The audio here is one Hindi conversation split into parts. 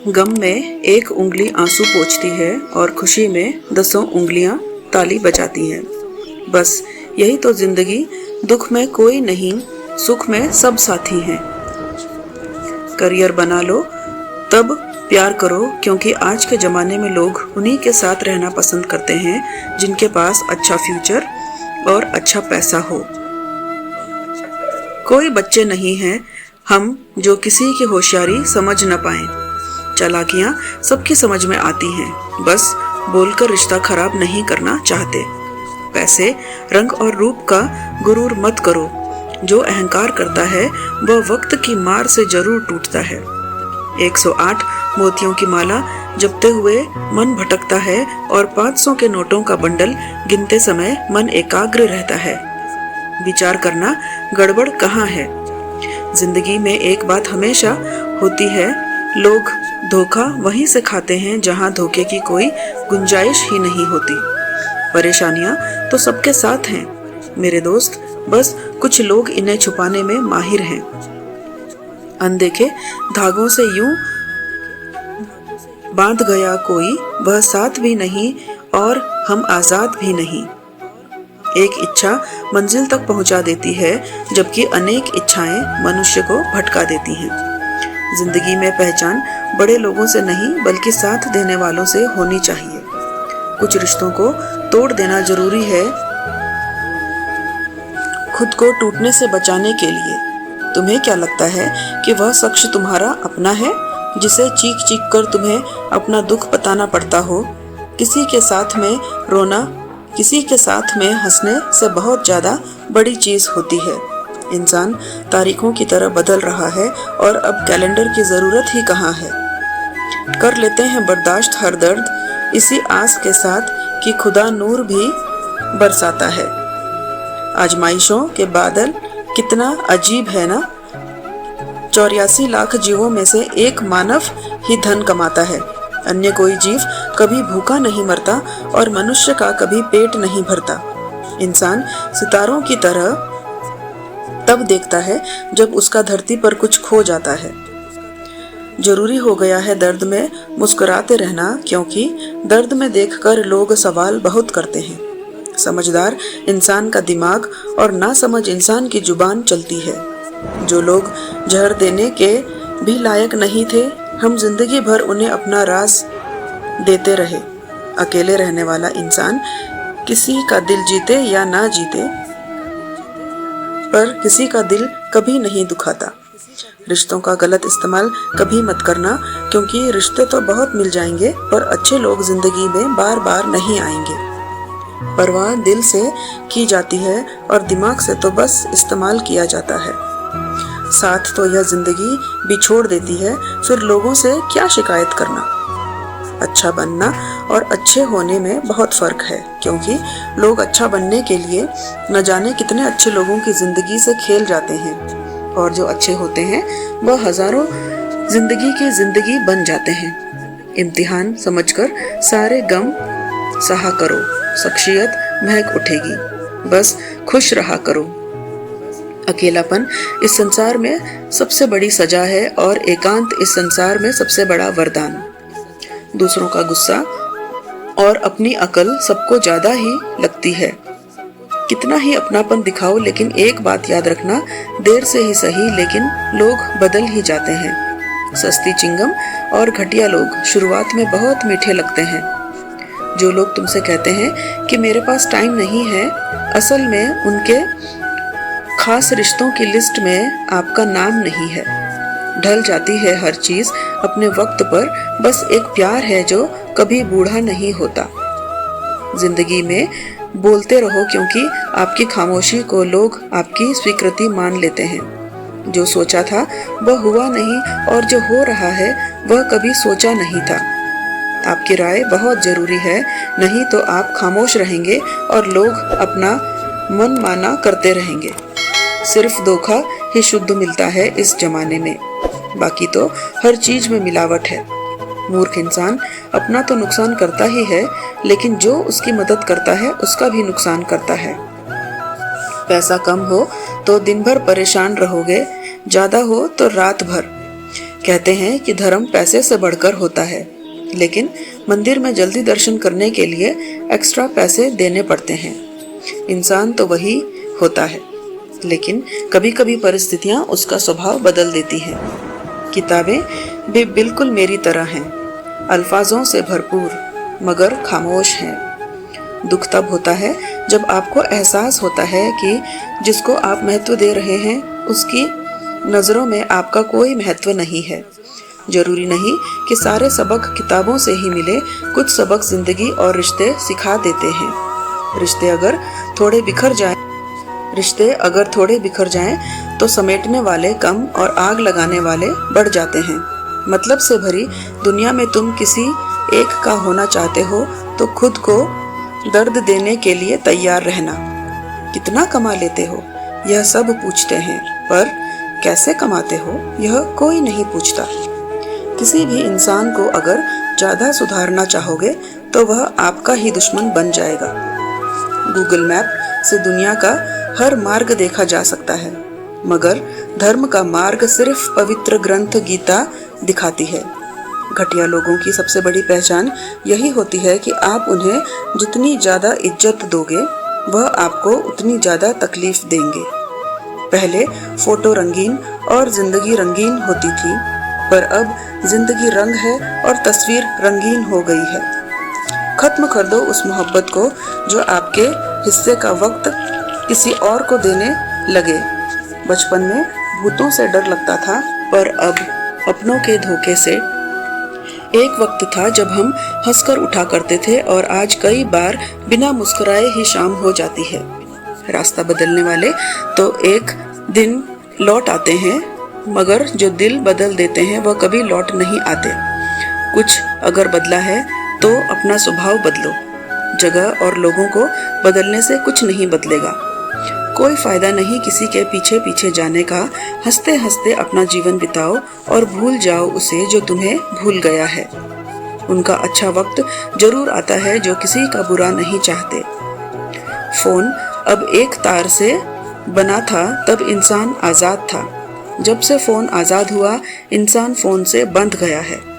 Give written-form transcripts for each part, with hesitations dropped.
गम में एक उंगली आंसू पोंछती है और खुशी में 10 उंगलियां ताली बजाती हैं। बस यही तो जिंदगी, दुख में कोई नहीं, सुख में सब साथी हैं। करियर बना लो तब प्यार करो, क्योंकि आज के ज़माने में लोग उन्हीं के साथ रहना पसंद करते हैं जिनके पास अच्छा फ्यूचर और अच्छा पैसा हो। कोई बच्चे नहीं हैं हम जो किसी की होशियारी समझ न पाएं। चालाकियां सबकी समझ में आती हैं, बस बोलकर रिश्ता खराब नहीं करना चाहते। पैसे, रंग और रूप का गुरूर मत करो। जो अहंकार करता है वह वक्त की मार से जरूर टूटता है। 108 मोतियों की माला जपते हुए मन भटकता है और 500 के नोटों का बंडल गिनते समय मन एकाग्र रहता है। विचार करना गड़बड़ कहाँ है। जिंदगी में एक बात हमेशा होती है, लोग धोखा वहीं से खाते हैं जहां धोखे की कोई गुंजाइश ही नहीं होती। परेशानियां तो सबके साथ हैं मेरे दोस्त, बस कुछ लोग इन्हें छुपाने में माहिर हैं। अनदेखे धागों से यूं बांध गया कोई, वह साथ भी नहीं और हम आजाद भी नहीं। एक इच्छा मंजिल तक पहुंचा देती है, जबकि अनेक इच्छाएं मनुष्य को भटका देती हैं। जिंदगी में पहचान बड़े लोगों से नहीं बल्कि साथ देने वालों से होनी चाहिए। कुछ रिश्तों को तोड़ देना जरूरी है खुद को टूटने से बचाने के लिए। तुम्हें क्या लगता है कि वह शख्स तुम्हारा अपना है जिसे चीख चीख कर तुम्हें अपना दुख बताना पड़ता हो? किसी के साथ में रोना, किसी के साथ में हंसने से बहुत ज्यादा बड़ी चीज होती है। इंसान तारीखों की तरह बदल रहा है और अब कैलेंडर की जरूरत ही कहाँ है। कर लेते हैं बर्दाश्त हर दर्द, इसी आस के साथ कि खुदा नूर भी बरसाता है। आजमाइशों के बादल कितना अजीब है ना। 84 लाख जीवों में से एक मानव ही धन कमाता है। अन्य कोई जीव कभी भूखा नहीं मरता और मनुष्य का कभी पेट नहीं भरता। इंसान सितारों की तरह तब देखता है जब उसका धरती पर कुछ खो जाता है। जरूरी हो गया है दर्द में मुस्कुराते रहना, क्योंकि दर्द में देखकर लोग सवाल बहुत करते हैं। समझदार इंसान का दिमाग और नासमझ इंसान की जुबान चलती है। जो लोग जहर देने के भी लायक नहीं थे, हम जिंदगी भर उन्हें अपना राज देते रहे। अकेले रहने वाला इंसान किसी का दिल जीते या ना जीते, पर किसी का दिल कभी नहीं दुखाता। रिश्तों का गलत इस्तेमाल कभी मत करना, क्योंकि रिश्ते तो बहुत मिल जाएंगे पर अच्छे लोग जिंदगी में बार बार नहीं आएंगे। परवाह दिल से की जाती है और दिमाग से तो बस इस्तेमाल किया जाता है। साथ तो यह जिंदगी बिछोड़ देती है, फिर लोगों से क्या शिकायत करना। अच्छा बनना और अच्छे होने में बहुत फर्क है, क्योंकि लोग अच्छा बनने के लिए न जाने कितने अच्छे लोगों की जिंदगी से खेल जाते हैं, और जो अच्छे होते हैं वह हजारों जिंदगी की जिंदगी बन जाते हैं। इम्तिहान समझकर सारे गम सहा करो, शख्सियत महक उठेगी। बस खुश रहा करो। अकेलापन इस संसार में सबसे बड़ी सजा है और एकांत इस संसार में सबसे बड़ा वरदान। दूसरों का गुस्सा और अपनी अकल सबको ज्यादा ही लगती है। कितना ही अपनापन दिखाओ, लेकिन एक बात याद रखना, देर से ही सही लेकिन लोग बदल ही जाते हैं। सस्ती चिंगम और घटिया लोग शुरुआत में बहुत मीठे लगते हैं। जो लोग तुमसे कहते हैं कि मेरे पास टाइम नहीं है, असल में उनके खास रिश्तों की लिस्ट में आपका नाम नहीं है। ढल जाती है हर चीज अपने वक्त पर, बस एक प्यार है जो कभी बूढ़ा नहीं होता। जिंदगी में बोलते रहो, क्योंकि आपकी खामोशी को लोग आपकी स्वीकृति मान लेते हैं। जो सोचा था वह हुआ नहीं और जो हो रहा है वह कभी सोचा नहीं था। आपकी राय बहुत जरूरी है, नहीं तो आप खामोश रहेंगे और लोग अपना मन माना करते रहेंगे। सिर्फ धोखा ही शुद्ध मिलता है इस जमाने में, बाकी तो हर चीज में मिलावट है। मूर्ख इंसान अपना तो नुकसान करता ही है, लेकिन जो उसकी मदद करता है उसका भी नुकसान करता है। पैसा कम हो तो दिन भर परेशान रहोगे, ज्यादा हो तो रात भर। कहते हैं कि धर्म पैसे से बढ़कर होता है, लेकिन मंदिर में जल्दी दर्शन करने के लिए एक्स्ट्रा पैसे देने पड़ते हैं। इंसान तो वही होता है, लेकिन कभी कभी परिस्थितियां उसका स्वभाव बदल देती हैं। किताबें भी बिल्कुल मेरी तरह हैं, अल्फाजों से भरपूर मगर खामोश हैं। दुख तब होता है जब आपको एहसास होता है कि जिसको आप महत्व दे रहे हैं उसकी नज़रों में आपका कोई महत्व नहीं है। जरूरी नहीं कि सारे सबक किताबों से ही मिले, कुछ सबक जिंदगी और रिश्ते सिखा देते हैं। रिश्ते अगर थोड़े बिखर जाएं तो समेटने वाले कम और आग लगाने वाले बढ़ जाते हैं। मतलब से भरी दुनिया में तुम किसी एक का होना चाहते हो तो खुद को दर्द देने के लिए तैयार रहना। कितना कमा लेते हो यह सब पूछते हैं, पर कैसे कमाते हो यह कोई नहीं पूछता। किसी भी इंसान को अगर ज्यादा सुधारना चाहोगे तो वह आपका ही दुश्मन बन जाएगा। गूगल मैप से दुनिया का हर मार्ग देखा जा सकता है, मगर धर्म का मार्ग सिर्फ पवित्र ग्रंथ गीता दिखाती है। घटिया लोगों की सबसे बड़ी पहचान यही होती है कि आप उन्हें जितनी ज्यादा इज्जत दोगे वह आपको उतनी ज्यादा तकलीफ देंगे। पहले फोटो रंगीन और जिंदगी रंगीन होती थी, पर अब जिंदगी रंग है और तस्वीर रंगीन हो गई है। खत्म कर दो उस मोहब्बत को जो आपके हिस्से का वक्त किसी और को देने लगे। बचपन में भूतों से डर लगता था, पर अब अपनों के धोखे से। एक वक्त था जब हम हंसकर उठा करते थे और आज कई बार बिना मुस्कुराए ही शाम हो जाती है। रास्ता बदलने वाले तो एक दिन लौट आते हैं, मगर जो दिल बदल देते हैं वह कभी लौट नहीं आते। कुछ अगर बदला है तो अपना स्वभाव बदलो। जगह और लोगों को बदलने से कुछ नहीं बदलेगा। कोई फायदा नहीं किसी के पीछे पीछे जाने का। हंसते हंसते अपना जीवन बिताओ और भूल जाओ उसे जो तुम्हें भूल गया है। उनका अच्छा वक्त जरूर आता है जो किसी का बुरा नहीं चाहते। फोन अब एक तार से बना था तब इंसान आजाद था। जब से फोन आजाद हुआ इंसान फोन से बंध गया है।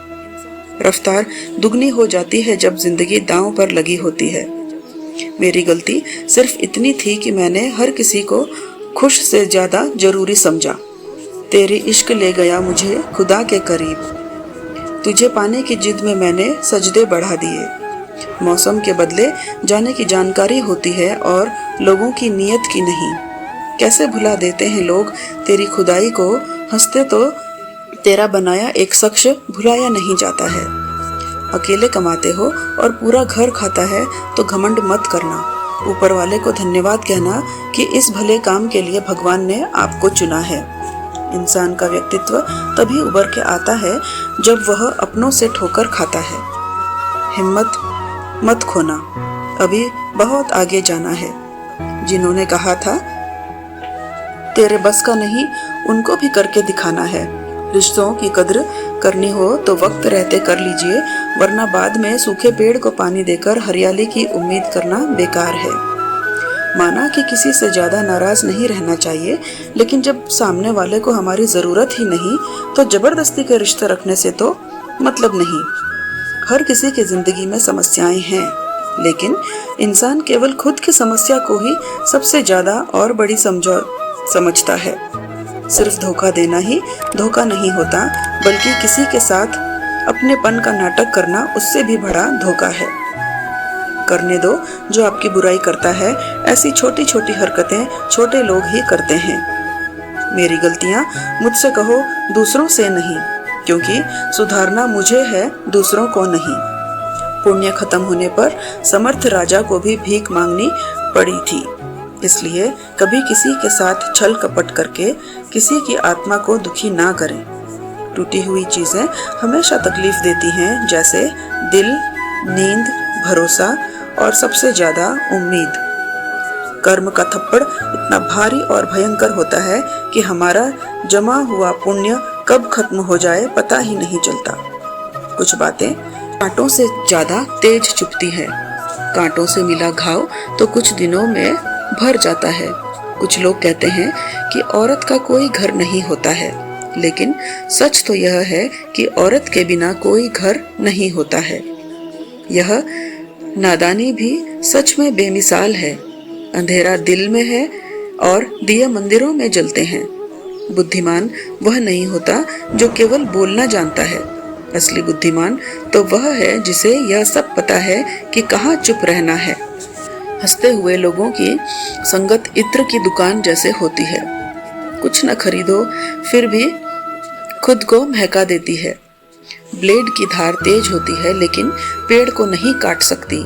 रफ्तार दुगनी हो जाती है जब जिंदगी दांव पर लगी होती है। मेरी गलती सिर्फ इतनी थी कि मैंने हर किसी को खुश से ज्यादा जरूरी समझा। तेरी इश्क ले गया मुझे खुदा के करीब। तुझे पाने की जिद में मैंने सजदे बढ़ा दिए। मौसम के बदले जाने की जानकारी होती है और लोगों की नीयत की नहीं। कैसे भुला देते हैं लोग तेरी खुदाई को। हंसते तो तेरा बनाया एक शख्स भुलाया नहीं जाता है। अकेले कमाते हो और पूरा घर खाता है तो घमंड मत करना। ऊपर वाले को धन्यवाद कहना कि इस भले काम के लिए भगवान ने आपको चुना है। इंसान का व्यक्तित्व तभी उभर के आता है जब वह अपनों से ठोकर खाता है। हिम्मत मत खोना, अभी बहुत आगे जाना है। जिन्होंने कहा था तेरे बस का नहीं, उनको भी करके दिखाना है। रिश्तों की कद्र करनी हो तो वक्त रहते कर लीजिए, वरना बाद में सूखे पेड़ को पानी देकर हरियाली की उम्मीद करना बेकार है। माना कि किसी से ज्यादा नाराज नहीं रहना चाहिए, लेकिन जब सामने वाले को हमारी जरूरत ही नहीं तो जबरदस्ती के रिश्ते रखने से तो मतलब नहीं। हर किसी की जिंदगी में समस्याएं हैं, लेकिन इंसान केवल खुद की समस्या को ही सबसे ज्यादा और बड़ी समझता है। सिर्फ धोखा देना ही धोखा नहीं होता, बल्कि किसी के साथ अपनेपन का नाटक करना उससे भी बड़ा धोखा है। करने दो जो आपकी बुराई करता है। ऐसी छोटी छोटी हरकतें छोटे लोग ही करते हैं। मेरी गलतियां मुझसे कहो, दूसरों से नहीं, क्योंकि सुधारना मुझे है, दूसरों को नहीं। पुण्य खत्म होने पर समर्थ राजा को भी भीख मांगनी पड़ी थी। इसलिए कभी किसी के साथ छल कपट करके किसी की आत्मा को दुखी ना करें। टूटी हुई चीजें हमेशा तकलीफ देती हैं, जैसे दिल, नींद, भरोसा और सबसे ज्यादा उम्मीद। कर्म का थप्पड़ इतना भारी और भयंकर होता है कि हमारा जमा हुआ पुण्य कब खत्म हो जाए पता ही नहीं चलता। कुछ बातें कांटों से ज्यादा तेज चुभती है। कांटों से मिला घाव तो कुछ दिनों में भर जाता है। कुछ लोग कहते हैं कि औरत का कोई घर नहीं होता है, लेकिन सच तो यह है कि औरत के बिना कोई घर नहीं होता है। यह नादानी भी सच में बेमिसाल है। अंधेरा दिल में है और दिए मंदिरों में जलते हैं। बुद्धिमान वह नहीं होता जो केवल बोलना जानता है। असली बुद्धिमान तो वह है जिसे यह सब पता है कि कहाँ चुप रहना है। हंसते हुए लोगों की संगत इत्र की दुकान जैसे होती है। कुछ न खरीदो फिर भी खुद को महका देती है। ब्लेड की धार तेज होती है लेकिन पेड़ को नहीं काट सकती।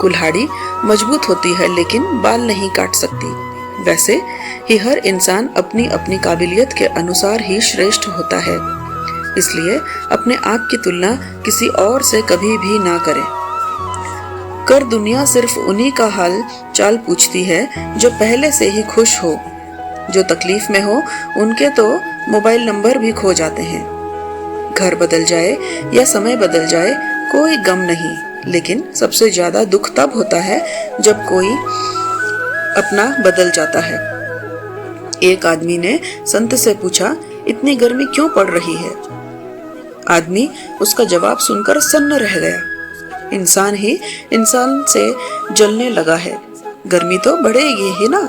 कुल्हाड़ी मजबूत होती है लेकिन बाल नहीं काट सकती। वैसे ही हर इंसान अपनी अपनी काबिलियत के अनुसार ही श्रेष्ठ होता है। इसलिए अपने आप की तुलना किसी और से कभी भी ना करें। कर दुनिया सिर्फ उन्हीं का हाल चाल पूछती है जो पहले से ही खुश हो। जो तकलीफ में हो उनके तो मोबाइल नंबर भी खो जाते हैं। घर बदल जाए या समय बदल जाए कोई गम नहीं, लेकिन सबसे ज्यादा दुख तब होता है जब कोई अपना बदल जाता है। एक आदमी ने संत से पूछा, इतनी गर्मी क्यों पड़ रही है? आदमी उसका जवाब सुनकर सन्न रह गया। इंसान ही इंसान से जलने लगा है। गर्मी तो बढ़ेगी ही ना।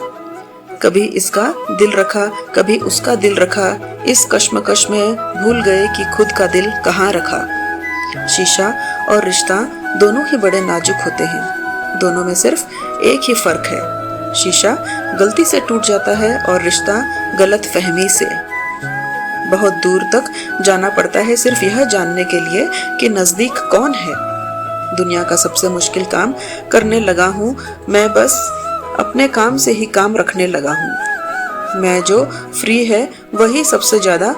कभी इसका दिल रखा, कभी उसका दिल रखा। इस कश्मकश में भूल गए कि खुद का दिल कहाँ रखा। शीशा और रिश्ता दोनों ही बड़े नाजुक होते हैं। दोनों में सिर्फ एक ही फर्क है, शीशा गलती से टूट जाता है और रिश्ता गलत फहमी से। बहुत दूर तक जाना पड़ता है सिर्फ यह जानने के लिए कि नजदीक कौन है। दुनिया का सबसे मुश्किल काम करने लगा हूँ मैं, बस अपने काम से ही काम रखने लगा हूँ मैं। जो फ्री है वही सबसे ज्यादा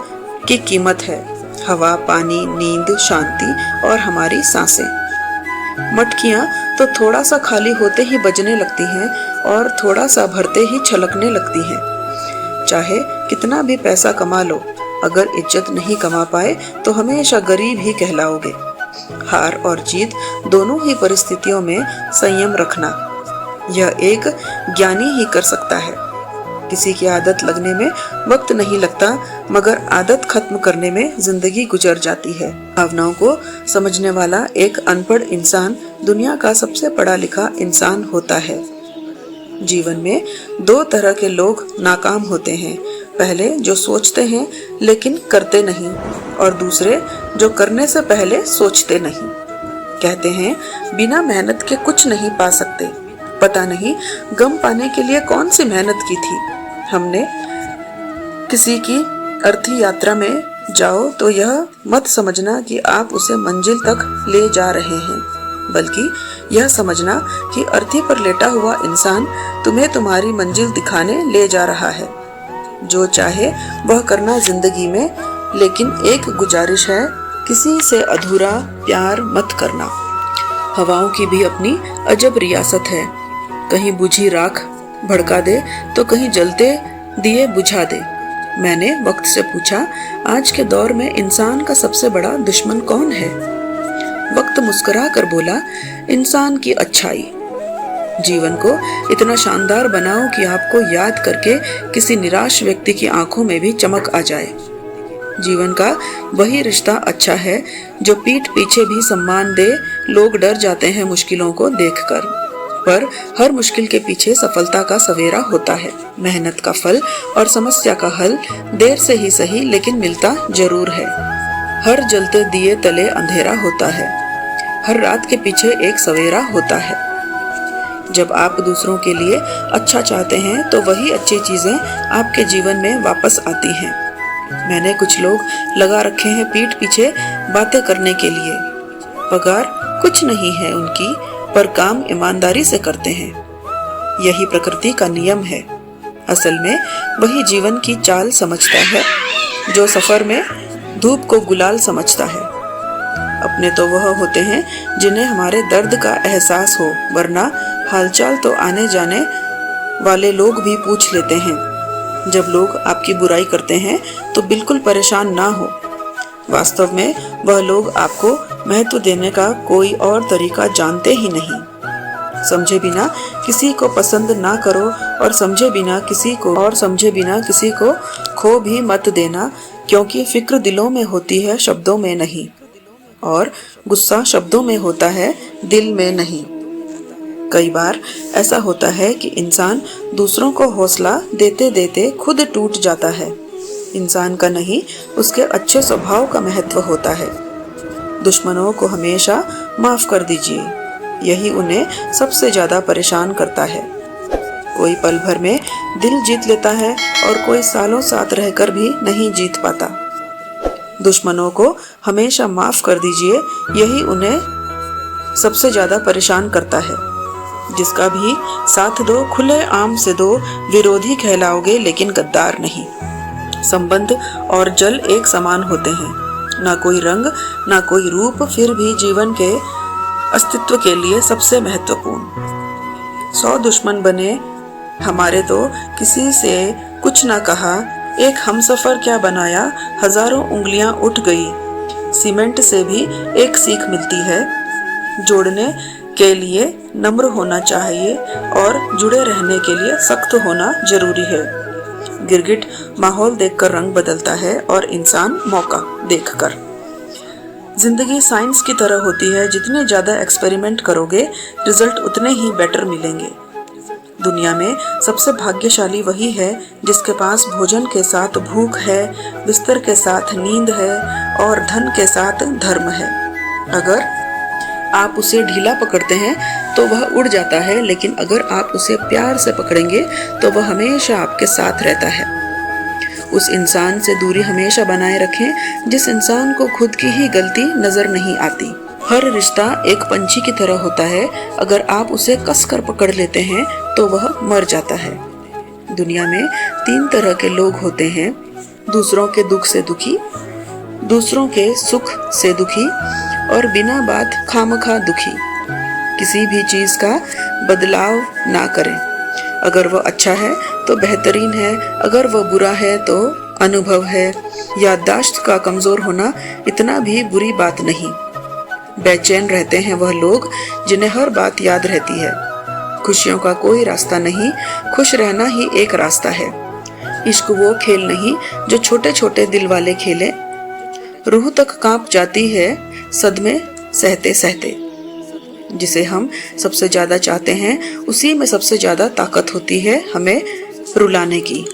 की कीमत है। हवा, पानी, नींद, शांति और हमारी सांसें। मटकियाँ तो थोड़ा सा खाली होते ही बजने लगती हैं और थोड़ा सा भरते ही छलकने लगती हैं। चाहे कितना भी पैसा कमा लो, अगर इज्जत नहीं कमा पाए तो हमेशा गरीब ही कहलाओगे। हार और जीत दोनों ही परिस्थितियों में संयम रखना, यह एक ज्ञानी ही कर सकता है। किसी की आदत लगने में वक्त नहीं लगता, मगर आदत खत्म करने में जिंदगी गुजर जाती है। भावनाओं को समझने वाला एक अनपढ़ इंसान दुनिया का सबसे पढ़ा लिखा इंसान होता है। जीवन में दो तरह के लोग नाकाम होते हैं। पहले जो सोचते हैं लेकिन करते नहीं, और दूसरे जो करने से पहले सोचते नहीं। कहते हैं बिना मेहनत के कुछ नहीं पा सकते। पता नहीं गम पाने के लिए कौन सी मेहनत की थी हमने। किसी की अर्थी यात्रा में जाओ तो यह मत समझना कि आप उसे मंजिल तक ले जा रहे हैं, बल्कि यह समझना कि अर्थी पर लेटा हुआ इंसान तुम्हें तुम्हारी मंजिल दिखाने ले जा रहा है। जो चाहे वह करना जिंदगी में, लेकिन एक गुजारिश है, किसी से अधूरा प्यार मत करना। हवाओं की भी अपनी अजब रियासत है। कहीं बुझी राख भड़का दे तो कहीं जलते दिए बुझा दे। मैंने वक्त से पूछा, आज के दौर में इंसान का सबसे बड़ा दुश्मन कौन है? वक्त मुस्कुरा कर बोला, इंसान की अच्छाई। जीवन को इतना शानदार बनाओ कि आपको याद करके किसी निराश व्यक्ति की आंखों में भी चमक आ जाए। जीवन का वही रिश्ता अच्छा है जो पीठ पीछे भी सम्मान दे। लोग डर जाते हैं मुश्किलों को देखकर, पर हर मुश्किल के पीछे सफलता का सवेरा होता है। मेहनत का फल और समस्या का हल देर से ही सही, लेकिन मिलता जरूर है। हर जलते दिए तले अंधेरा होता है। हर रात के पीछे एक सवेरा होता है। जब आप दूसरों के लिए अच्छा चाहते हैं तो वही अच्छी चीजें आपके जीवन में वापस आती हैं। मैंने कुछ लोग लगा रखे हैं पीठ पीछे बातें करने के लिए। पगार कुछ नहीं है उनकी, पर काम ईमानदारी से करते हैं। यही प्रकृति का नियम है। असल में वही जीवन की चाल समझता है जो सफर में धूप को गुलाल समझता है। अपने तो वह होते हैं जिन्हें हमारे दर्द का एहसास हो, वरना हालचाल तो आने जाने वाले लोग भी पूछ लेते हैं। जब लोग आपकी बुराई करते हैं तो बिल्कुल परेशान ना हो। वास्तव में वह लोग आपको महत्व देने का कोई और तरीका जानते ही नहीं। समझे बिना किसी को पसंद ना करो और समझे बिना किसी को खो भी मत देना। क्योंकि फिक्र दिलों में होती है, शब्दों में नहीं, और गुस्सा शब्दों में होता है, दिल में नहीं। कई बार ऐसा होता है कि इंसान दूसरों को हौसला देते देते खुद टूट जाता है। इंसान का नहीं, उसके अच्छे स्वभाव का महत्व होता है। दुश्मनों को हमेशा माफ कर दीजिए, यही उन्हें सबसे ज्यादा परेशान करता है। कोई पल भर में दिल जीत लेता है और कोई सालों साथ रहकर भी नहीं जीत पाता। दुश्मनों को हमेशा माफ कर दीजिए, यही उन्हें सबसे ज्यादा परेशान करता है। जिसका भी साथ दो, खुले आम से दो, विरोधी कहलाओगे लेकिन गद्दार नहीं। संबंध और जल एक समान होते हैं, ना कोई रंग ना कोई रूप, फिर भी जीवन के अस्तित्व के लिए सबसे महत्वपूर्ण। 100 दुश्मन बने हमारे तो किसी से कुछ ना कहा, एक हमसफर क्या बनाया, हजारों उंगलियां उठ गई। सीमेंट से भी एक सीख मिलती है, जोड़ने के लिए नम्र होना चाहिए और जुड़े रहने के लिए सख्त होना जरूरी है। गिरगिट माहौल देखकर रंग बदलता है और इंसान मौका देखकर। जिंदगी साइंस की तरह होती है, जितने ज्यादा एक्सपेरिमेंट करोगे रिजल्ट उतने ही बेटर मिलेंगे। दुनिया में सबसे भाग्यशाली वही है जिसके पास भोजन के साथ भूख है, बिस्तर के साथ नींद है और धन के साथ धर्म है। अगर आप उसे ढीला पकड़ते हैं तो वह उड़ जाता है, लेकिन अगर आप उसे प्यार से पकड़ेंगे तो वह हमेशा आपके साथ रहता है। उस इंसान से दूरी हमेशा बनाए रखें जिस इंसान को खुद की ही गलती नजर नहीं आती। हर रिश्ता एक पंछी की तरह होता है, अगर आप उसे कसकर पकड़ लेते हैं तो वह मर जाता है। दुनिया में 3 तरह के लोग होते हैं, दूसरों के दुख से दुखी, दूसरों के सुख से दुखी और बिना बात खामखा दुखी। किसी भी चीज का बदलाव ना करें, अगर वह अच्छा है तो बेहतरीन है, अगर वह बुरा है तो अनुभव है। याददाश्त का कमजोर होना इतना भी बुरी बात नहीं। बेचैन रहते हैं वह लोग जिन्हें हर बात याद रहती है। खुशियों का कोई रास्ता नहीं, खुश रहना ही एक रास्ता है। इश्क वो खेल नहीं जो छोटे छोटे दिल वाले खेले, रूह तक कांप जाती है सदमे सहते सहते। जिसे हम सबसे ज्यादा चाहते हैं उसी में सबसे ज्यादा ताकत होती है हमें रुलाने की।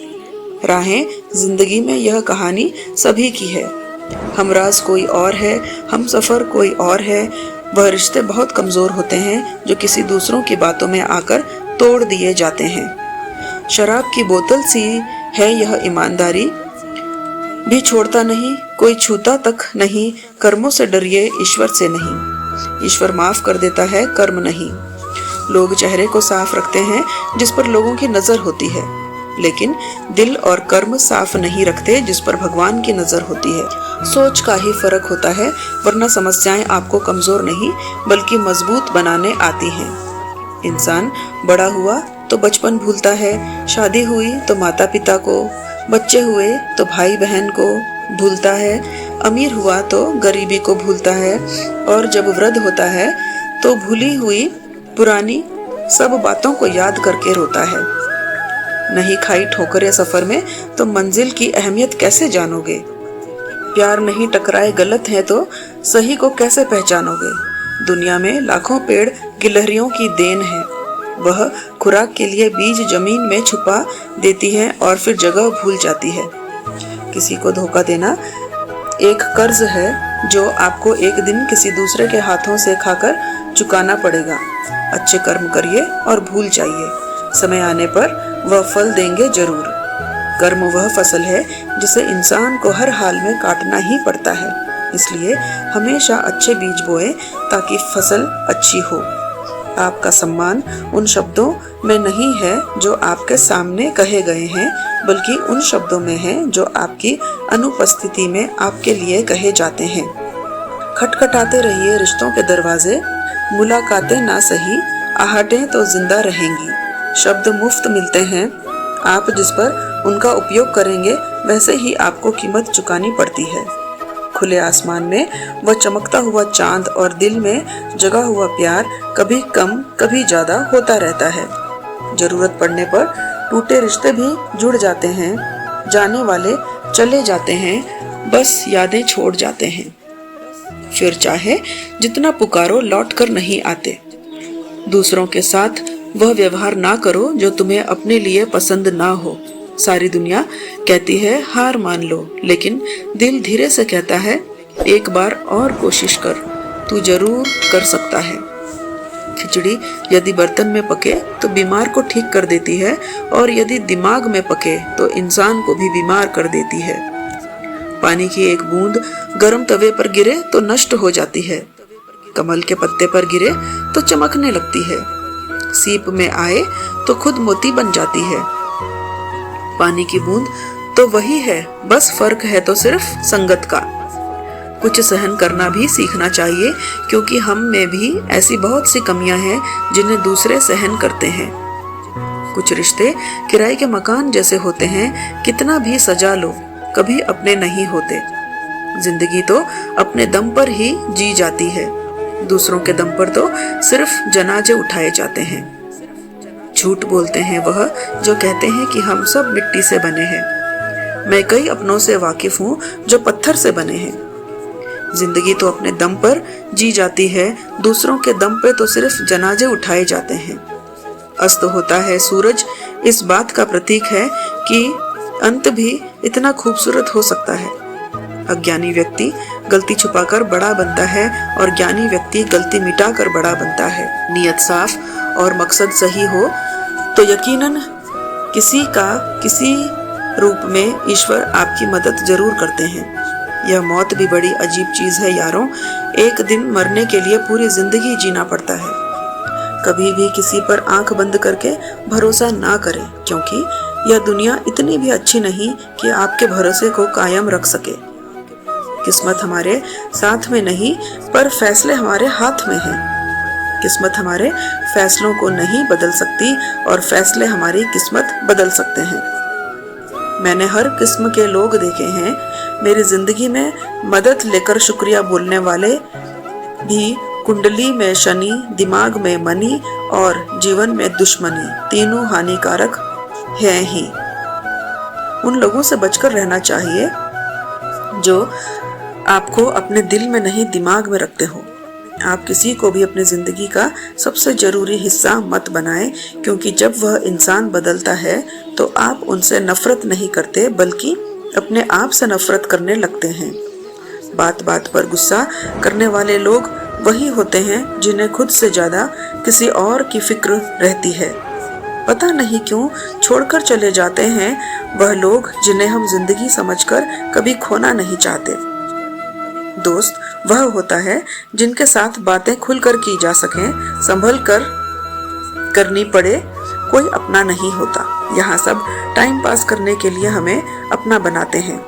राहें जिंदगी में यह कहानी सभी की है, हमराज कोई और है, हम सफर कोई और है। वह रिश्ते बहुत कमजोर होते हैं जो किसी दूसरों की बातों में आकर तोड़ दिए जाते हैं। शराब की बोतल सी है यह ईमानदारी, भी छोड़ता नहीं, कोई छूता तक नहीं। कर्मों से डरिए, ईश्वर से नहीं। ईश्वर माफ कर देता है, कर्म नहीं। लोग चेहरे को साफ रखते हैं जिस पर लोगों की नजर होती है, लेकिन दिल और कर्म साफ नहीं रखते जिस पर भगवान की नजर होती है। सोच का ही फर्क होता है, वरना समस्याएं आपको कमजोर नहीं बल्कि मजबूत बनाने आती हैं। इंसान बड़ा हुआ तो बचपन भूलता है, शादी हुई तो माता पिता को, बच्चे हुए तो भाई बहन को भूलता है, अमीर हुआ तो गरीबी को भूलता है, और जब वृद्ध होता है तो भूली हुई पुरानी सब बातों को याद करके रोता है। नहीं खाई ठोकरें सफर में तो मंजिल की अहमियत कैसे जानोगे? प्यार नहीं टकराए गलत है तो सही को कैसे पहचानोगे? दुनिया में लाखों पेड़ गिलहरियों की देन है, वह खुराक के लिए बीज जमीन में छुपा देती है और फिर जगह भूल जाती है। किसी को धोखा देना एक कर्ज है जो आपको एक दिन किसी दूसरे के हाथों से खाकर चुकाना पड़ेगा। अच्छे कर्म करिए और भूल जाइए, समय आने पर वह फल देंगे जरूर। कर्म वह फसल है जिसे इंसान को हर हाल में काटना ही पड़ता है, इसलिए हमेशा अच्छे बीज बोए ताकि फसल अच्छी हो। आपका सम्मान उन शब्दों में नहीं है जो आपके सामने कहे गए हैं, बल्कि उन शब्दों में है जो आपकी अनुपस्थिति में आपके लिए कहे जाते हैं। खटखटाते रहिए रिश्तों के दरवाजे, मुलाकातें ना सही आहटें तो जिंदा रहेंगी। शब्द मुफ्त मिलते हैं, आप जिस पर उनका उपयोग करेंगे वैसे ही आपको कीमत चुकानी पड़ती है। खुले आसमान में वह चमकता हुआ चांद और दिल में जगा हुआ प्यार कभी कम कभी ज्यादा होता रहता है। जरूरत पड़ने पर टूटे रिश्ते भी जुड़ जाते हैं, जाने वाले चले जाते हैं, बस यादें छोड़ जाते हैं। फिर चाहे जितना पुकारो लौट कर नहीं आते। दूसरों के साथ वह व्यवहार ना करो जो तुम्हें अपने लिए पसंद ना हो। सारी दुनिया कहती है हार मान लो, लेकिन दिल धीरे से कहता है एक बार और कोशिश कर, तू जरूर कर सकता है। खिचड़ी यदि बर्तन में पके तो बीमार को ठीक कर देती है, और यदि दिमाग में पके तो इंसान को भी बीमार कर देती है। पानी की एक बूंद गर्म तवे पर गिरे तो नष्ट हो जाती है, कमल के पत्ते पर गिरे तो चमकने लगती है, सीप में आए तो खुद मोती बन जाती है। पानी की बूंद तो वही है, बस फर्क है तो सिर्फ संगत का। कुछ सहन करना भी सीखना चाहिए, क्योंकि हम में भी ऐसी बहुत सी कमियां हैं जिन्हें दूसरे सहन करते हैं। कुछ रिश्ते किराए के मकान जैसे होते हैं, कितना भी सजा लो कभी अपने नहीं होते। जिंदगी तो अपने दम पर ही जी जाती है, दूसरों के दम पर तो सिर्फ जनाजे उठाए जाते हैं। झूठ बोलते हैं वह जो कहते हैं कि हम सब मिट्टी से बने हैं। मैं कई अपनों से वाकिफ हूँ जो पत्थर से बने हैं। जिंदगी तो अपने दम पर जी जाती है, दूसरों के दम पे तो सिर्फ जनाजे उठाए जाते हैं। अस्त होता है सूरज इस बात का प्रतीक है कि अंत भी इतना खूबसूरत हो सकता है। अज्ञानी व्यक्ति गलती छुपाकर बड़ा बनता है, और ज्ञानी व्यक्ति गलती मिटाकर बड़ा बनता है। नियत साफ और मकसद सही हो तो यकीनन किसी का किसी रूप में ईश्वर आपकी मदद जरूर करते हैं। यह मौत भी बड़ी अजीब चीज है यारों, एक दिन मरने के लिए पूरी जिंदगी जीना पड़ता है। कभी भी किसी पर आंख बंद करके भरोसा ना करें, क्योंकि यह दुनिया इतनी भी अच्छी नहीं कि आपके भरोसे को कायम रख सके। किस्मत हमारे साथ में नहीं, पर फैसले हमारे हाथ में हैं। किस्मत हमारे फैसलों को नहीं बदल सकती, और फैसले हमारी किस्मत बदल सकते हैं। मैंने हर किस्म के लोग देखे हैं। मेरी जिंदगी में मदद लेकर शुक्रिया बोलने वाले भी कुंडली में शनि, दिमाग में मनी और जीवन में दुश्मनी, तीनों हानिकारक हैं ही। उन लोगों से बचकर रहना चाहिए जो आपको अपने दिल में नहीं दिमाग में रखते हो। आप किसी को भी अपनी जिंदगी का सबसे जरूरी हिस्सा मत बनाएं, क्योंकि जब वह इंसान बदलता है तो आप उनसे नफरत नहीं करते, बल्कि अपने आप से नफरत करने लगते हैं। बात बात पर गुस्सा करने वाले लोग वही होते हैं जिन्हें खुद से ज्यादा किसी और की फिक्र रहती है। पता नहीं क्यों छोड़कर चले जाते हैं वह लोग जिन्हें हम जिंदगी समझकर कभी खोना नहीं चाहते। दोस्त वह होता है जिनके साथ बातें खुलकर की जा सकें, संभल कर करनी पड़े, कोई अपना नहीं होता। यहाँ सब टाइम पास करने के लिए हमें अपना बनाते हैं।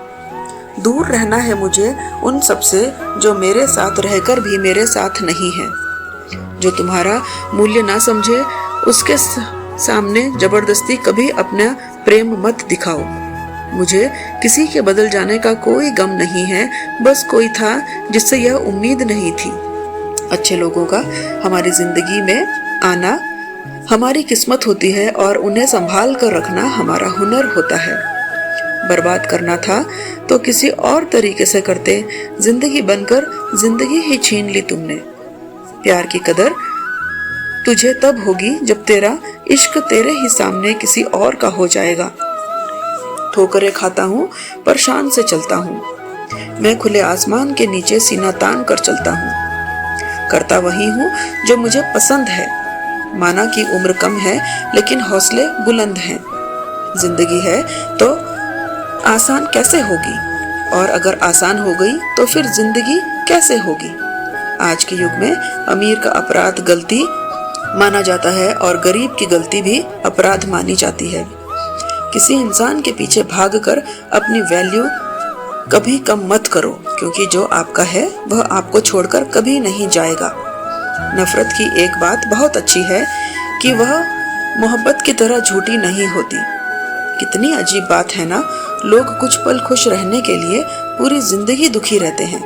दूर रहना है मुझे उन सब से जो मेरे साथ रहकर भी मेरे साथ नहीं है। जो तुम्हारा मूल्य ना समझे उसके सामने जबरदस्ती कभी अपना प्रेम मत दिखाओ। मुझे किसी के बदल जाने का कोई गम नहीं है, बस कोई था जिससे यह उम्मीद नहीं थी। अच्छे लोगों का हमारी जिंदगी में आना हमारी किस्मत होती है, और उन्हें संभाल कर रखना हमारा हुनर होता है। बर्बाद करना था तो किसी और तरीके से करते, जिंदगी बनकर जिंदगी ही छीन ली तुमने। प्यार की कदर तुझे तब होगी जब तेरा इश्क तेरे ही सामने किसी और का हो जाएगा। ठोकरें खाता हूँ पर शान से चलता हूँ। मैं खुले आसमान के नीचे सीना तान कर चलता हूँ। करता वही हूँ जो मुझे पसंद है। माना कि उम्र कम है लेकिन हौसले बुलंद हैं। जिंदगी है तो आसान कैसे होगी, और अगर आसान हो गई तो फिर जिंदगी कैसे होगी। आज के युग में अमीर का अपराध गलती माना जाता है और गरीब की गलती भी अपराध मानी जाती है। किसी इंसान के पीछे भागकर अपनी वैल्यू कभी कम मत करो, क्योंकि जो आपका है वह आपको छोड़कर कभी नहीं जाएगा। नफरत की एक बात बहुत अच्छी है कि वह मोहब्बत की तरह झूठी नहीं होती। कितनी अजीब बात है ना, लोग कुछ पल खुश रहने के लिए पूरी जिंदगी दुखी रहते हैं।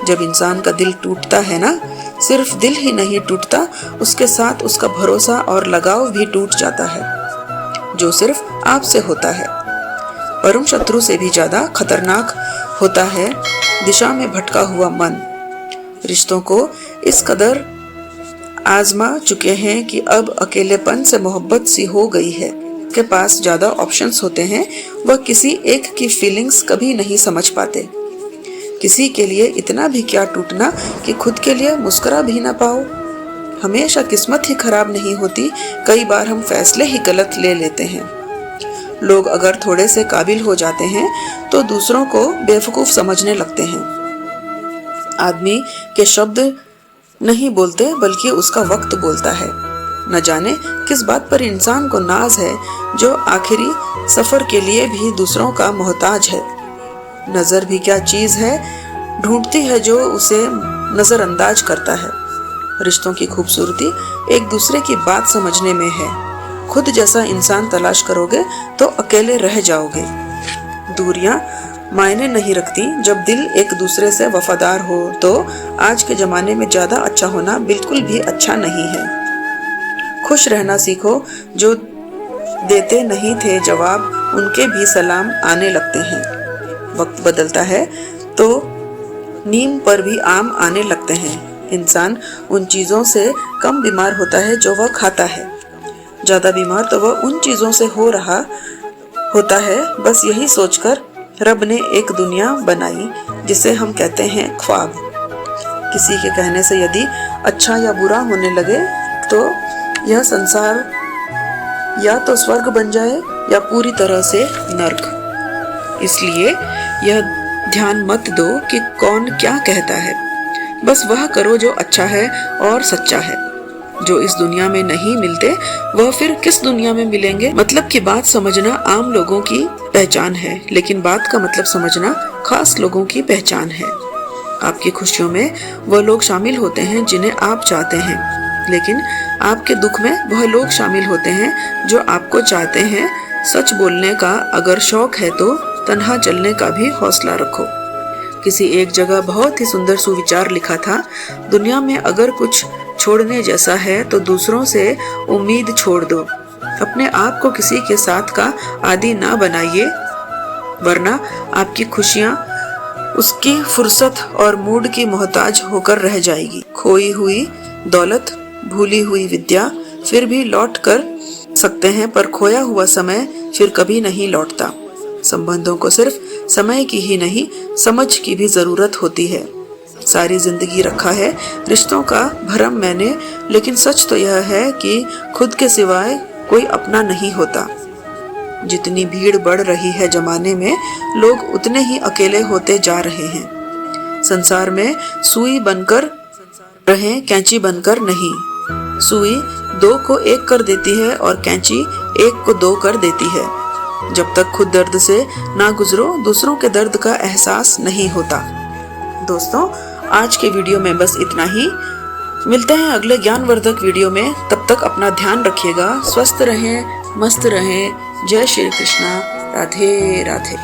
जब इंसान का दिल टूटता है ना, सिर्फ दिल ही नहीं टूटता, उसके साथ उसका भरोसा और लगाव भी टूट जाता है, जो सिर्फ आपसे होता है। परम शत्रु से भी ज्यादा खतरनाक होता है दिशा में भटका हुआ मन। रिश्तों को इस कदर आजमा चुके हैं कि अब अकेलेपन से मोहब्बत सी हो गई है। के पास ज्यादा ऑप्शंस होते हैं, वह किसी एक की फीलिंग्स कभी नहीं समझ पाते। किसी के लिए इतना भी क्या टूटना कि खुद के लिए मुस्कुरा भी ना पाओ। हमेशा किस्मत ही खराब नहीं होती, कई बार हम फैसले ही गलत ले लेते हैं। लोग अगर थोड़े से काबिल हो जाते हैं तो दूसरों को बेवकूफ समझने लगते हैं। आदमी के शब्द नहीं बोलते बल्कि उसका वक्त बोलता है। न जाने किस बात पर इंसान को नाज है जो आखिरी सफर के लिए भी दूसरों का मोहताज है। नजर भी क्या चीज है, ढूंढती है जो उसे नजरअंदाज करता है। रिश्तों की खूबसूरती एक दूसरे की बात समझने में है। खुद जैसा इंसान तलाश करोगे तो अकेले रह जाओगे। दूरियां मायने नहीं रखती जब दिल एक दूसरे से वफादार हो। तो आज के जमाने में ज्यादा अच्छा होना बिल्कुल भी अच्छा नहीं है। खुश रहना सीखो, जो देते नहीं थे जवाब उनके भी सलाम आने लगते हैं। वक्त बदलता है तो नीम पर भी आम आने लगते हैं। इंसान उन चीजों से कम बीमार होता है जो वह खाता है, ज्यादा बीमार तो वह उन चीजों से हो रहा होता है। बस यही सोचकर रब ने एक दुनिया बनाई जिसे हम कहते हैं ख्वाब। किसी के कहने से यदि अच्छा या बुरा होने लगे तो यह संसार या तो स्वर्ग बन जाए या पूरी तरह से नर्क। इसलिए यह ध्यान मत दो कि कौन क्या कहता है, बस वह करो जो अच्छा है और सच्चा है। जो इस दुनिया में नहीं मिलते वह फिर किस दुनिया में मिलेंगे। मतलब की बात समझना आम लोगों की पहचान है, लेकिन बात का मतलब समझना खास लोगों की पहचान है। आपकी खुशियों में वह लोग शामिल होते हैं जिन्हें आप चाहते हैं, लेकिन आपके दुख में वह लोग शामिल होते हैं जो आपको चाहते हैं। सच बोलने का अगर शौक है तो तन्हा चलने का भी हौसला रखो। किसी एक जगह बहुत ही सुंदर सुविचार लिखा था, दुनिया में अगर कुछ छोड़ने जैसा है तो दूसरों से उम्मीद छोड़ दो। अपने आप को किसी के साथ का आदी ना बनाइए, वरना आपकी खुशियां उसकी फुर्सत और मूड की मोहताज होकर रह जाएगी। खोई हुई दौलत, भूली हुई विद्या फिर भी लौट कर सकते हैं, पर खोया हुआ समय फिर कभी नहीं लौटता। संबंधों को सिर्फ समय की ही नहीं, समझ की भी जरूरत होती है। सारी जिंदगी रखा है रिश्तों का भरम मैंने, लेकिन सच तो यह है कि खुद के सिवाय कोई अपना नहीं होता। जितनी भीड़ बढ़ रही है जमाने में, लोग उतने ही अकेले होते जा रहे हैं। संसार में सुई बनकर रहें, कैंची बनकर नहीं। सुई 2 को 1 कर देती है और कैंची 1 को 2 कर देती है। जब तक खुद दर्द से ना गुजरो, दूसरों के दर्द का एहसास नहीं होता। दोस्तों, आज के वीडियो में बस इतना ही। मिलते हैं अगले ज्ञानवर्धक वीडियो में। तब तक अपना ध्यान रखिएगा, स्वस्थ रहें, मस्त रहें। जय श्री कृष्णा, राधे राधे।